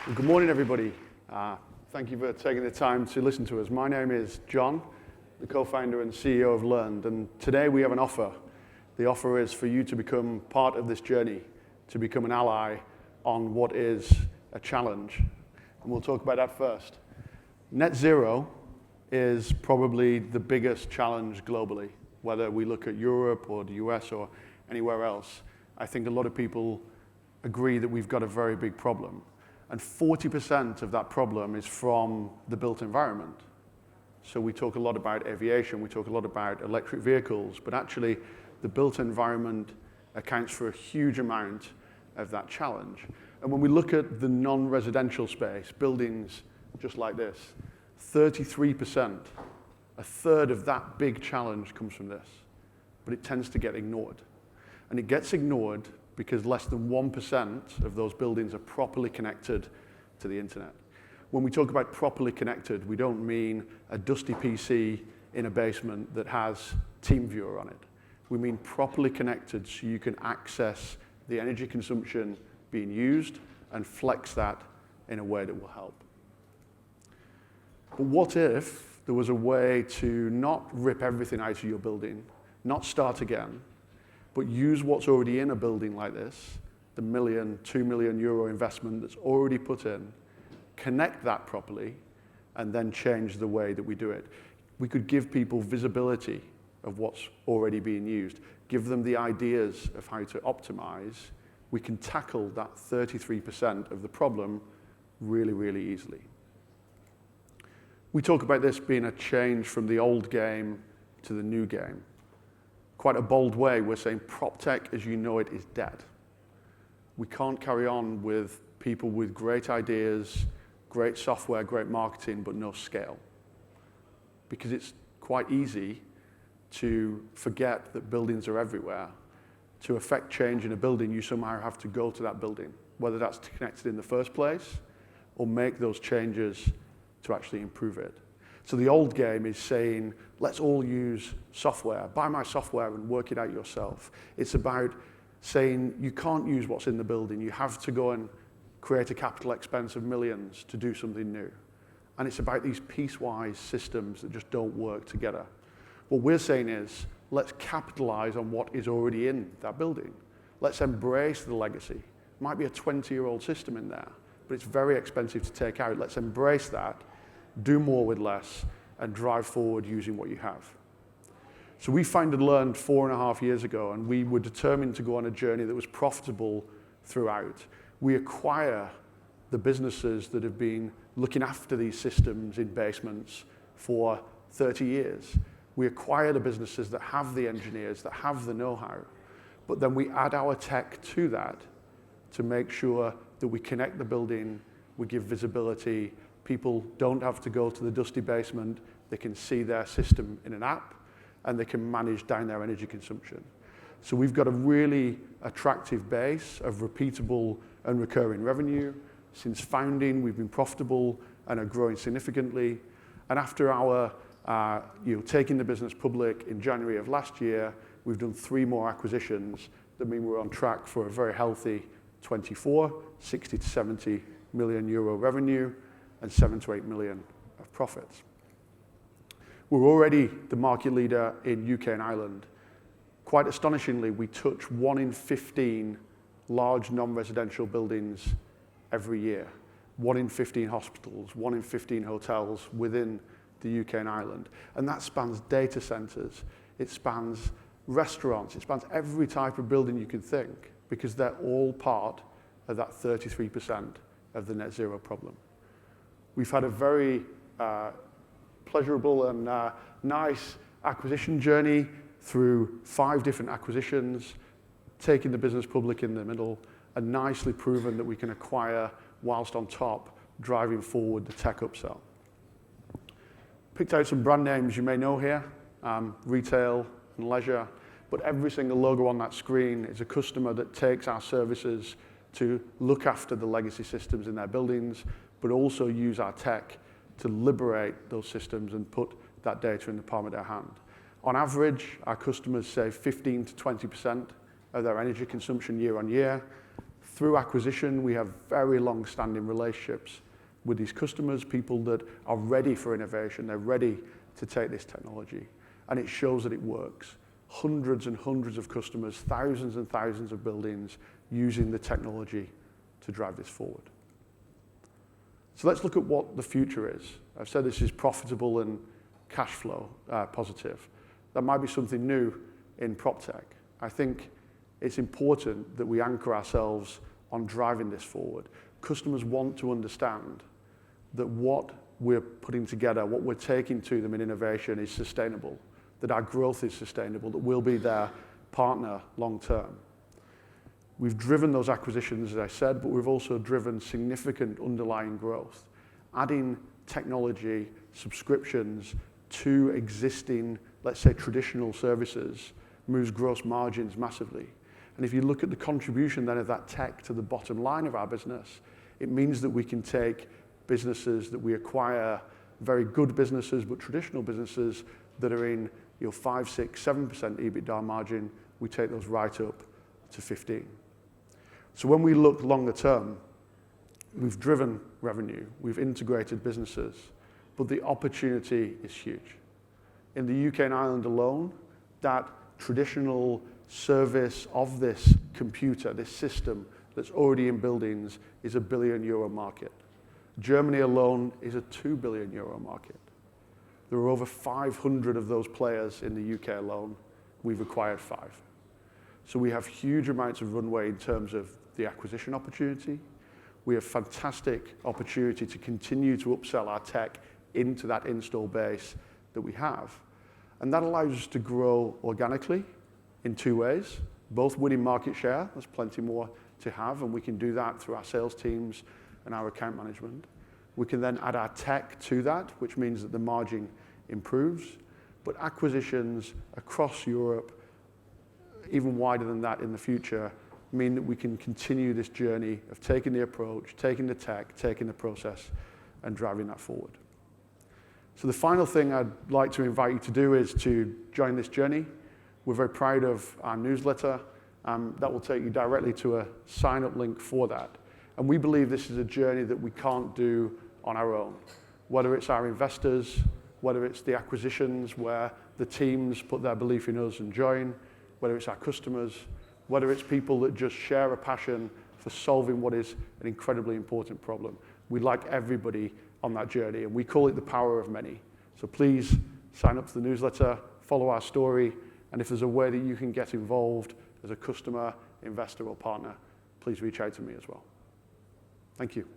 Well, good morning, everybody. Thank you for taking the time to listen to us. My name is John, the co-founder and CEO of Learned, and today we have an offer. The offer is for you to become part of this journey, to become an ally on what is a challenge. And we'll talk about that first. Net zero is probably the biggest challenge globally, whether we look at Europe or the US or anywhere else. I think a lot of people agree that we've got a very big problem. And 40% of that problem is from the built environment. So we talk a lot about aviation, we talk a lot about electric vehicles, but actually the built environment accounts for a huge amount of that challenge. And when we look at the non-residential space, buildings just like this, 33%, a third of that big challenge comes from this. But it tends to get ignored. And it gets ignored because less than 1% of those buildings are properly connected to the internet. When we talk about properly connected, we don't mean a dusty PC in a basement that has TeamViewer on it. We mean properly connected so you can access the energy consumption being used and flex that in a way that will help. But what if there was a way to not rip everything out of your building, not start again, but use what's already in a building like this, the €2 million investment that's already put in, connect that properly, and then change the way that we do it. We could give people visibility of what's already being used, give them the ideas of how to optimize. We can tackle that 33% of the problem really, really easily. We talk about this being a change from the old game to the new game. Quite a bold way, we're saying prop tech as you know it is dead. We can't carry on with people with great ideas, great software, great marketing, but no scale. Because it's quite easy to forget that buildings are everywhere. To affect change in a building, you somehow have to go to that building, whether that's connected in the first place or make those changes to actually improve it. So the old game is saying, let's all use software. Buy my software and work it out yourself. It's about saying you can't use what's in the building. You have to go and create a capital expense of millions to do something new. And it's about these piecewise systems that just don't work together. What we're saying is, let's capitalize on what is already in that building. Let's embrace the legacy. It might be a 20-year-old system in there, but it's very expensive to take out. Let's embrace that. Do more with less, and drive forward using what you have. So we founded Learned 4.5 years ago, and we were determined to go on a journey that was profitable throughout. We acquire the businesses that have been looking after these systems in basements for 30 years. We acquire the businesses that have the engineers, that have the know-how, but then we add our tech to that to make sure that we connect the building, we give visibility. People don't have to go to the dusty basement. They can see their system in an app, and they can manage down their energy consumption. So we've got a really attractive base of repeatable and recurring revenue. Since founding, we've been profitable and are growing significantly. And after our taking the business public in January of last year, we've done 3 more acquisitions that mean we're on track for a very healthy 24, 60 to 70 million euro revenue, and 7 to 8 million of profits. We're already the market leader in UK and Ireland. Quite astonishingly, we touch 1 in 15 large non-residential buildings every year. 1 in 15 hospitals, 1 in 15 hotels within the UK and Ireland. And that spans data centers, it spans restaurants, it spans every type of building you can think, because they're all part of that 33% of the net zero problem. We've had a very pleasurable and nice acquisition journey through 5 different acquisitions, taking the business public in the middle, and nicely proven that we can acquire whilst on top, driving forward the tech upsell. Picked out some brand names you may know here, retail and leisure, but every single logo on that screen is a customer that takes our services to look after the legacy systems in their buildings, but also use our tech to liberate those systems and put that data in the palm of their hand. On average, our customers save 15 to 20% of their energy consumption year on year. Through acquisition, we have very long-standing relationships with these customers, people that are ready for innovation, they're ready to take this technology, and it shows that it works. Hundreds and hundreds of customers, thousands and thousands of buildings using the technology to drive this forward. So let's look at what the future is. I've said this is profitable and cash flow positive. That might be something new in PropTech. I think it's important that we anchor ourselves on driving this forward. Customers want to understand that what we're putting together, what we're taking to them in innovation is sustainable, that our growth is sustainable, that we'll be their partner long term. We've driven those acquisitions, as I said, but we've also driven significant underlying growth, adding technology, subscriptions to existing, let's say, traditional services moves gross margins massively. And if you look at the contribution then of that tech to the bottom line of our business, it means that we can take businesses that we acquire, very good businesses, but traditional businesses that are in 5, 6, 7% EBITDA margin, we take those right up to 15. So when we look longer term, we've driven revenue, we've integrated businesses, but the opportunity is huge. In the UK and Ireland alone, that traditional service of this computer, this system that's already in buildings is a €1 billion market. Germany alone is a €2 billion market. There are over 500 of those players in the UK alone. We've acquired 5. So we have huge amounts of runway in terms of the acquisition opportunity. We have fantastic opportunity to continue to upsell our tech into that install base that we have. And that allows us to grow organically in 2 ways, both winning market share, there's plenty more to have, and we can do that through our sales teams and our account management. We can then add our tech to that, which means that the margin improves. But acquisitions across Europe, even wider than that in the future, mean that we can continue this journey of taking the approach, taking the tech, taking the process, and driving that forward. So the final thing I'd like to invite you to do is to join this journey. We're very proud of our newsletter. That will take you directly to a sign-up link for that. And we believe this is a journey that we can't do on our own. Whether it's our investors, whether it's the acquisitions where the teams put their belief in us and join, whether it's our customers, whether it's people that just share a passion for solving what is an incredibly important problem. We'd like everybody on that journey, and we call it the power of many. So please sign up to the newsletter, follow our story, and if there's a way that you can get involved as a customer, investor, or partner, please reach out to me as well. Thank you.